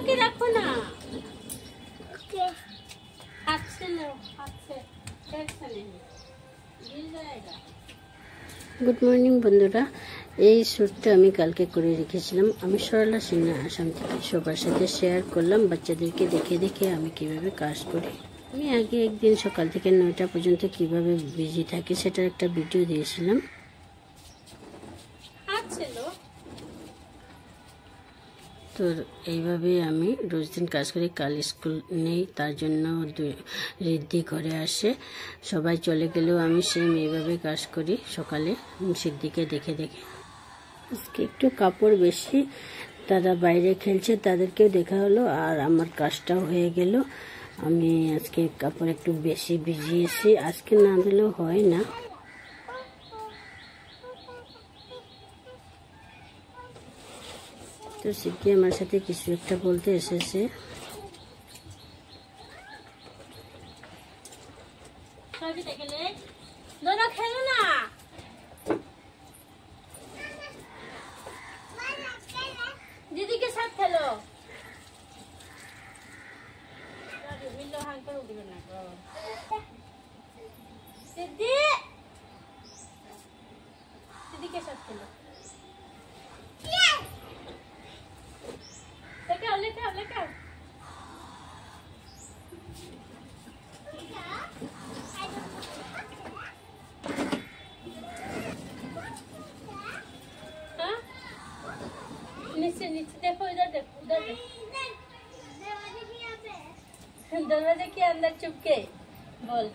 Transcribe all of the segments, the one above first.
के रखो ना। हाथ से लो, हाथ से नहीं गिर जाएगा। गुड मॉर्निंग बंधुरा, এই শ্যুটটা আমি কালকে করে রেখেছিলাম। আমি সরলা সিনহা আসাম থেকে সবার সাথে শেয়ার করলাম বাচ্চাদেরকে দেখে দেখে আমি কিভাবে কাজ করি। আমি আগে একদিন সকাল থেকে 9টা পর্যন্ত কিভাবে বিজি থাকি সেটার একটা ভিডিও দিয়েছিলাম। তো এইভাবে আমি রোজ দিন কাজ করি। কাল স্কুল নেই, তার জন্য রিদ্ধি ঘরে আসে। সবাই চলে গেলেও আমি সেম এইভাবে কাজ করি সকালে সিদ্ধিকে দেখে দেখে। আজকে একটু কাপড় বেশি, তারা বাইরে খেলছে, তাদেরকেও দেখা হলো আর আমার কাজটাও হয়ে গেল। আমি আজকে কাপড় একটু বেশি ভিজিয়েছি, আজকে না দিলেও হয় না। তো সিদ্ধি আমার সাথে কিছু একটা বলতে এসেছে। दीदी के साथ खेलो। सिद्धि दीदी के साथ खेलो। लेके आओ नीचे देखो, इधर देखो, दरवाजे के अंदर चुपके बोल।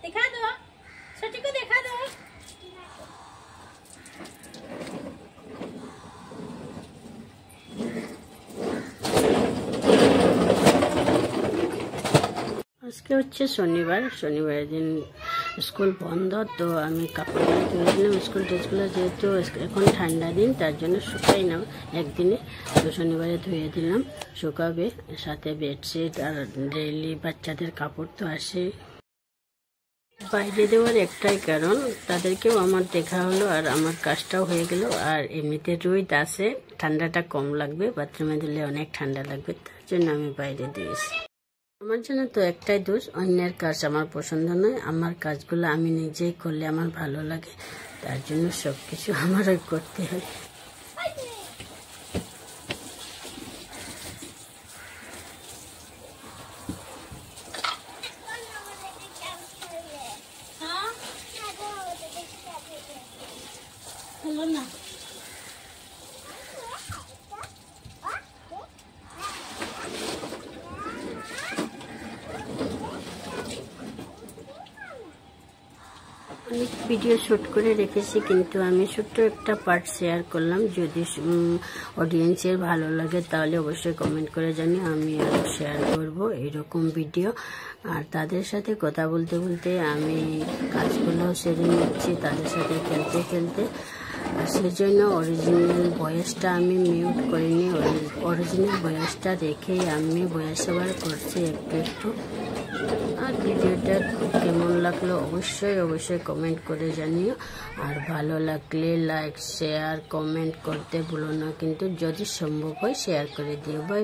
दिखा दो, छोटी को दिखा दो। আজকে হচ্ছে শনিবার, শনিবারের দিন স্কুল বন্ধ। তো আমি কাপড়গুলো ধুয়ে দিলাম, স্কুল ড্রেসগুলো যেহেতু এখন ঠান্ডা দিন তার জন্য শুকাই না একদিনে। তো শনিবারে ধুয়ে দিলাম, শুকাবে। সাথে বেডশিট আর ডেইলি বাচ্চাদের কাপড় তো আসে। বাইরে দেওয়ার একটাই কারণ, তাদেরকেও আমার দেখা হলো আর আমার কাজটাও হয়ে গেল। আর এমনিতে রোদ আছে, ঠান্ডাটা কম লাগবে, বাথরুমে দিলে অনেক ঠান্ডা লাগবে, তার জন্য আমি বাইরে দিয়েছি। আমার জন্য তো একটাই দোষ, অন্যের কাজ আমার পছন্দ নয়। আমার কাজগুলো আমি নিজেই করলে আমার ভালো লাগে, তার জন্য সবকিছু আমারই করতে হয়। না অনেক ভিডিও শ্যুট করে রেখেছি, কিন্তু আমি ছোট্ট একটা পার্ট শেয়ার করলাম। যদি অডিয়েন্সের ভালো লাগে তাহলে অবশ্যই কমেন্ট করে জানিয়ে আমি আরও শেয়ার করব এরকম ভিডিও। আর তাদের সাথে কথা বলতে বলতে আমি কাজগুলো সেরে নিচ্ছি তাদের সাথে খেলতে খেলতে। সেজন্য অরিজিনাল ভয়েসটা আমি মিউট করিনি, অরিজিনাল ভয়েসটা রেখেই আমি ভয়েস ওভার করছি একটু একটু। আর ভিডিওটা কেমন লাগলো অবশ্যই কমেন্ট করে জানিও। আর ভালো লাগলে লাইক শেয়ার কমেন্ট করতে ভুলো না, কিন্তু যদি সম্ভব হয় শেয়ার করে দিও। বাই।